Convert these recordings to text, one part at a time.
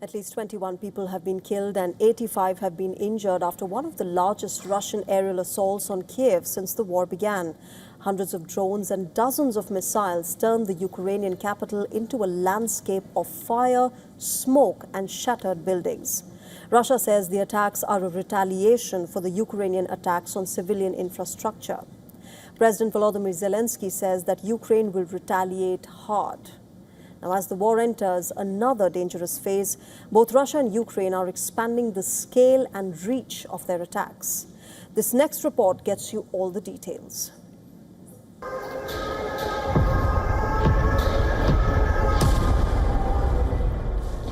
At least 21 people have been killed and 85 have been injured after one of the largest Russian aerial assaults on Kyiv since the war began. Hundreds of drones and dozens of missiles turned the Ukrainian capital into a landscape of fire, smoke and shattered buildings. Russia says the attacks are a retaliation for the Ukrainian attacks on civilian infrastructure. President Volodymyr Zelensky says that Ukraine will retaliate hard. Now, as the war enters another dangerous phase, both Russia and Ukraine are expanding the scale and reach of their attacks. This next report gets you all the details.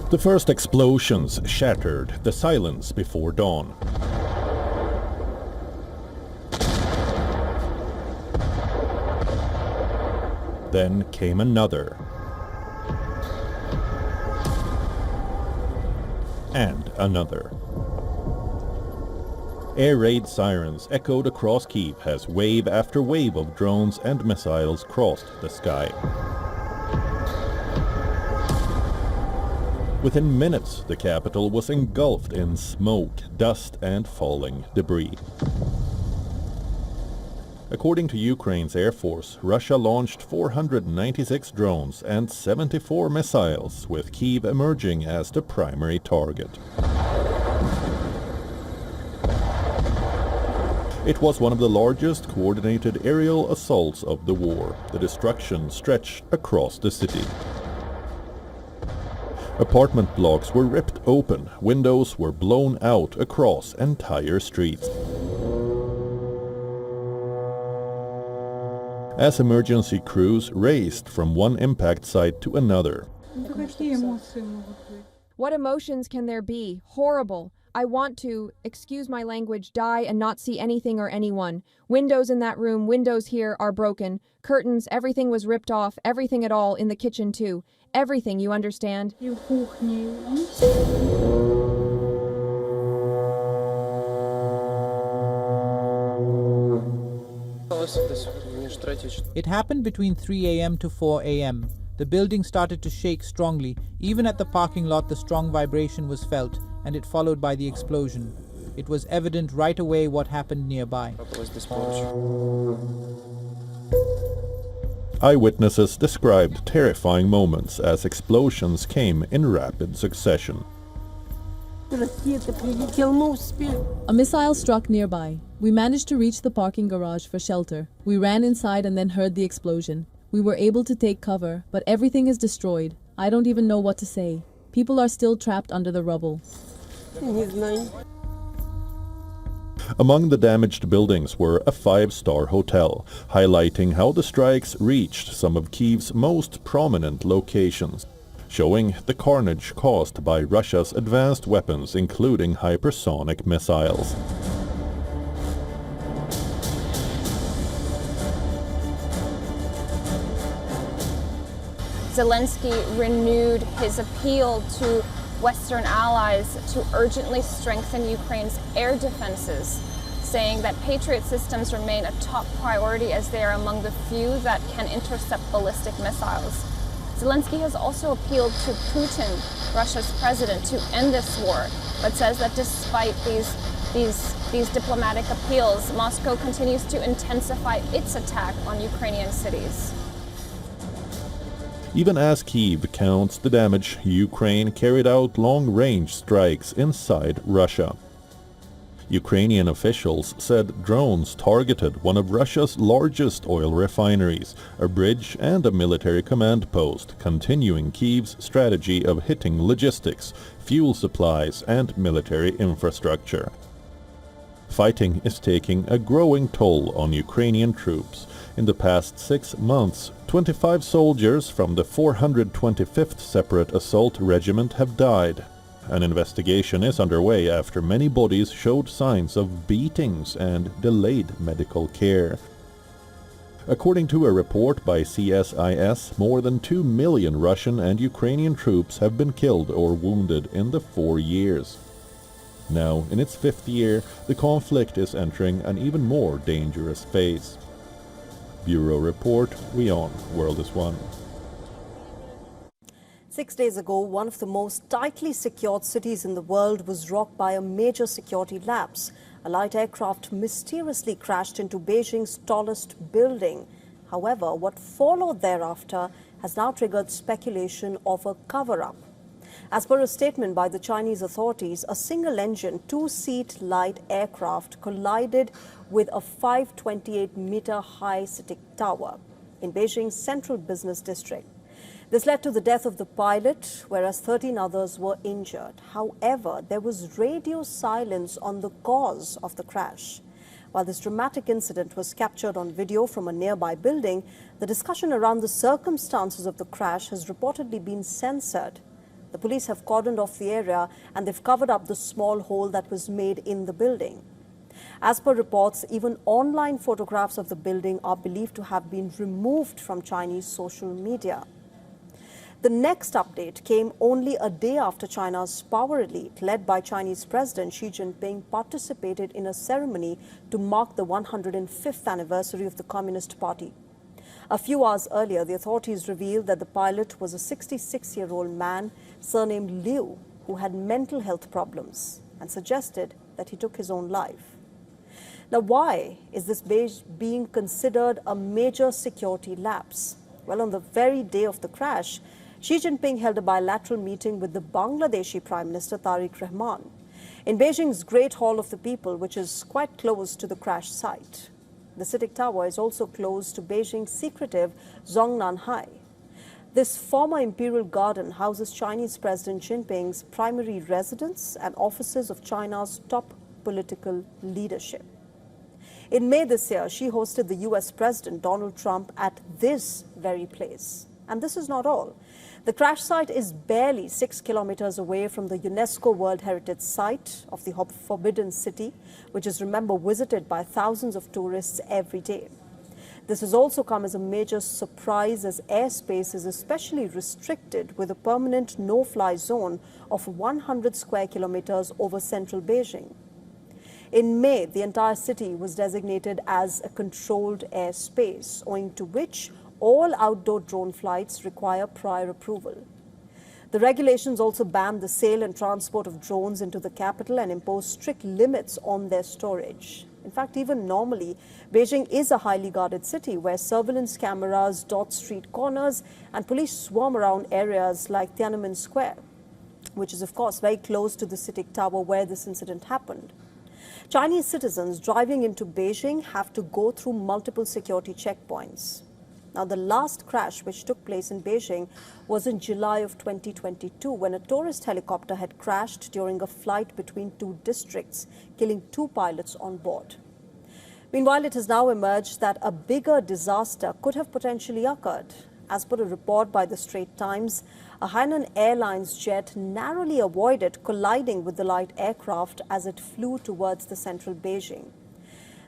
The first explosions shattered the silence before dawn. Then came another. And another. Air raid sirens echoed across Kyiv as wave after wave of drones and missiles crossed the sky. Within minutes, the capital was engulfed in smoke, dust and falling debris. According to Ukraine's Air Force, Russia launched 496 drones and 74 missiles, with Kyiv emerging as the primary target. It was one of the largest coordinated aerial assaults of the war. The destruction stretched across the city. Apartment blocks were ripped open, windows were blown out across entire streets. As emergency crews raced from one impact site to another. What emotions can there be? Horrible. I want to, excuse my language, die and not see anything or anyone. Windows in that room, windows here are broken. Curtains, everything was ripped off, everything at all, in the kitchen too. Everything, you understand? It happened between 3 a.m. to 4 a.m. The building started to shake strongly. Even at the parking lot, the strong vibration was felt, and it followed by the explosion. It was evident right away what happened nearby. Eyewitnesses described terrifying moments as explosions came in rapid succession. A missile struck nearby. We managed to reach the parking garage for shelter. We ran inside and then heard the explosion. We were able to take cover, but everything is destroyed. I don't even know what to say. People are still trapped under the rubble. Among the damaged buildings were a five-star hotel, highlighting how the strikes reached some of Kyiv's most prominent locations, showing the carnage caused by Russia's advanced weapons, including hypersonic missiles. Zelensky renewed his appeal to Western allies to urgently strengthen Ukraine's air defenses, saying that Patriot systems remain a top priority as they are among the few that can intercept ballistic missiles. Zelensky has also appealed to Putin, Russia's president, to end this war, but says that despite these diplomatic appeals, Moscow continues to intensify its attack on Ukrainian cities. Even as Kyiv counts the damage, Ukraine carried out long-range strikes inside Russia. Ukrainian officials said drones targeted one of Russia's largest oil refineries, a bridge and a military command post, continuing Kyiv's strategy of hitting logistics, fuel supplies and military infrastructure. Fighting is taking a growing toll on Ukrainian troops. In the past 6 months, 25 soldiers from the 425th Separate Assault Regiment have died. An investigation is underway after many bodies showed signs of beatings and delayed medical care. According to a report by CSIS, more than 2 million Russian and Ukrainian troops have been killed or wounded in the 4 years. Now, in its 5th year, the conflict is entering an even more dangerous phase. Bureau Report, WION World is One. 6 days ago, one of the most tightly secured cities in the world was rocked by a major security lapse. A light aircraft mysteriously crashed into Beijing's tallest building. However, what followed thereafter has now triggered speculation of a cover-up. As per a statement by the Chinese authorities, a single-engine, two-seat light aircraft collided with a 528-meter-high CITIC tower in Beijing's central business district. This led to the death of the pilot, whereas 13 others were injured. However, there was radio silence on the cause of the crash. While this dramatic incident was captured on video from a nearby building, the discussion around the circumstances of the crash has reportedly been censored. The police have cordoned off the area and they've covered up the small hole that was made in the building. As per reports, even online photographs of the building are believed to have been removed from Chinese social media. The next update came only a day after China's power elite, led by Chinese President Xi Jinping, participated in a ceremony to mark the 105th anniversary of the Communist Party. A few hours earlier, the authorities revealed that the pilot was a 66-year-old man surnamed Liu, who had mental health problems, and suggested that he took his own life. Now, why is this being considered a major security lapse? Well, on the very day of the crash, Xi Jinping held a bilateral meeting with the Bangladeshi Prime Minister Tariq Rahman in Beijing's Great Hall of the People, which is quite close to the crash site. The CITIC Tower is also close to Beijing's secretive Zhongnanhai. This former imperial garden houses Chinese President Jinping's primary residence and offices of China's top political leadership. In May this year, Xi hosted the US President Donald Trump at this very place. And this is not all. The crash site is barely 6 kilometers away from the UNESCO World Heritage Site of the Forbidden City, which is, remember, visited by thousands of tourists every day. This has also come as a major surprise, as airspace is especially restricted with a permanent no-fly zone of 100 square kilometers over central Beijing. In May, the entire city was designated as a controlled airspace, owing to which all outdoor drone flights require prior approval. The regulations also ban the sale and transport of drones into the capital and impose strict limits on their storage. In fact, even normally, Beijing is a highly guarded city where surveillance cameras dot street corners and police swarm around areas like Tiananmen Square, which is, of course, very close to the CITIC Tower where this incident happened. Chinese citizens driving into Beijing have to go through multiple security checkpoints. Now, the last crash, which took place in Beijing, was in July of 2022, when a tourist helicopter had crashed during a flight between two districts, killing 2 pilots on board. Meanwhile, it has now emerged that a bigger disaster could have potentially occurred. As per a report by the Straits Times, a Hainan Airlines jet narrowly avoided colliding with the light aircraft as it flew towards the central Beijing.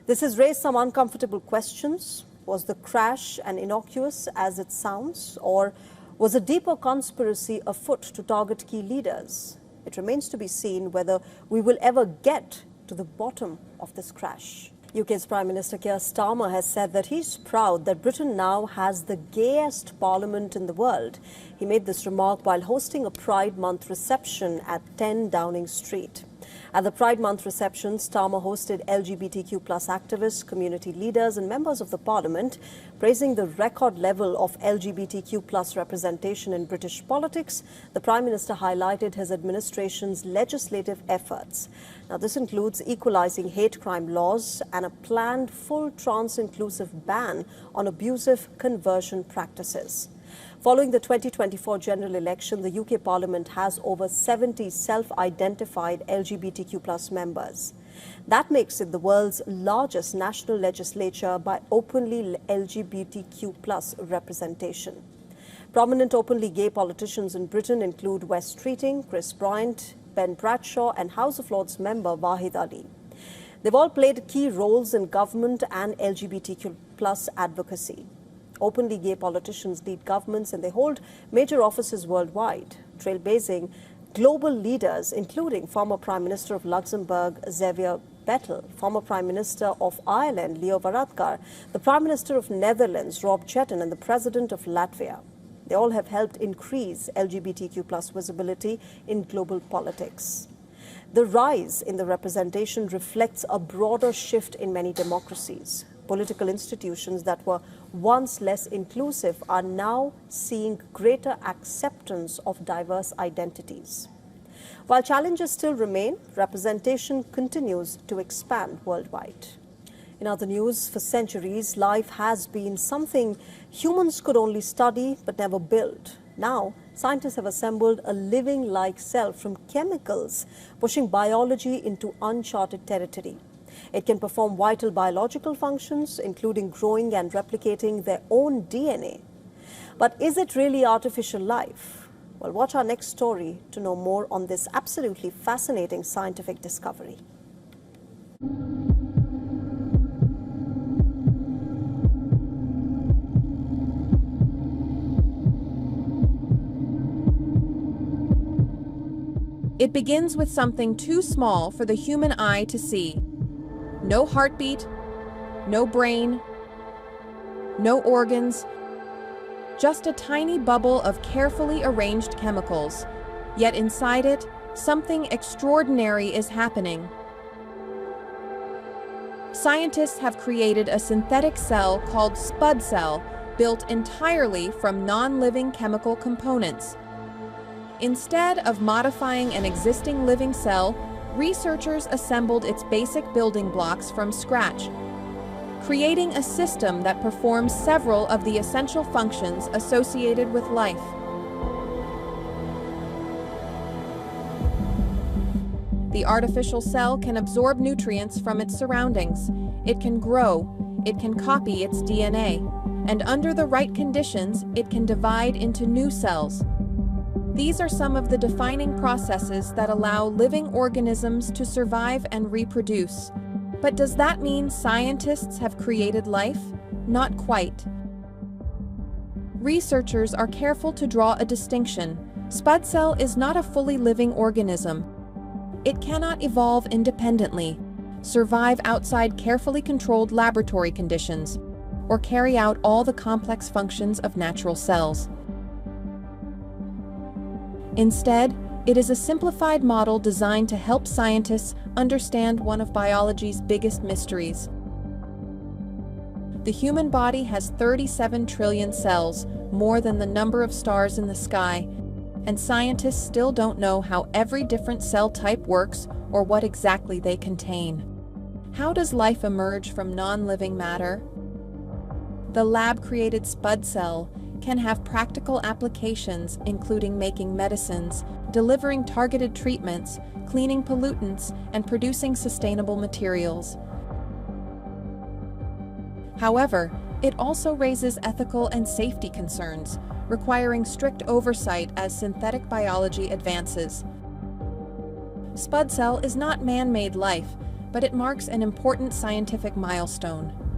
This has raised some uncomfortable questions. Was the crash as innocuous as it sounds, or was a deeper conspiracy afoot to target key leaders? It remains to be seen whether we will ever get to the bottom of this crash. UK's Prime Minister Keir Starmer has said that he's proud that Britain now has the gayest parliament in the world. He made this remark while hosting a Pride Month reception at 10 Downing Street. At the Pride Month reception, Starmer hosted LGBTQ+ activists, community leaders and members of the Parliament, praising the record level of LGBTQ+ representation in British politics. The Prime Minister highlighted his administration's legislative efforts. Now, this includes equalising hate crime laws and a planned full trans-inclusive ban on abusive conversion practices. Following the 2024 general election, the UK Parliament has over 70 self-identified LGBTQ+ members. That makes it the world's largest national legislature by openly LGBTQ+ representation. Prominent openly gay politicians in Britain include Wes Streeting, Chris Bryant, Ben Bradshaw and House of Lords member Wahid Ali. They've all played key roles in government and LGBTQ+ advocacy. Openly gay politicians lead governments and they hold major offices worldwide, trailblazing global leaders, including former Prime Minister of Luxembourg, Xavier Bettel, former Prime Minister of Ireland, Leo Varadkar, the Prime Minister of Netherlands, Rob Jetten, and the President of Latvia. They all have helped increase LGBTQ plus visibility in global politics. The rise in the representation reflects a broader shift in many democracies. Political institutions that were once less inclusive are now seeing greater acceptance of diverse identities. While challenges still remain, representation continues to expand worldwide. In other news, for centuries, life has been something humans could only study but never build. Now, scientists have assembled a living-like cell from chemicals, pushing biology into uncharted territory. It can perform vital biological functions, including growing and replicating their own DNA. But is it really artificial life? Well, watch our next story to know more on this absolutely fascinating scientific discovery. It begins with something too small for the human eye to see. No heartbeat, no brain, no organs, just a tiny bubble of carefully arranged chemicals. Yet inside it, something extraordinary is happening. Scientists have created a synthetic cell called spud cell, built entirely from non-living chemical components. Instead of modifying an existing living cell, researchers assembled its basic building blocks from scratch, creating a system that performs several of the essential functions associated with life. The artificial cell can absorb nutrients from its surroundings. It can grow, it can copy its DNA, and under the right conditions, it can divide into new cells. These are some of the defining processes that allow living organisms to survive and reproduce. But does that mean scientists have created life? Not quite. Researchers are careful to draw a distinction. Spud cell is not a fully living organism. It cannot evolve independently, survive outside carefully controlled laboratory conditions, or carry out all the complex functions of natural cells. Instead, it is a simplified model designed to help scientists understand one of biology's biggest mysteries. The human body has 37 trillion cells, more than the number of stars in the sky, and scientists still don't know how every different cell type works or what exactly they contain. How does life emerge from non-living matter? The lab-created spud cell can have practical applications, including making medicines, delivering targeted treatments, cleaning pollutants, and producing sustainable materials. However, it also raises ethical and safety concerns, requiring strict oversight as synthetic biology advances. Spud cell is not man-made life, but it marks an important scientific milestone.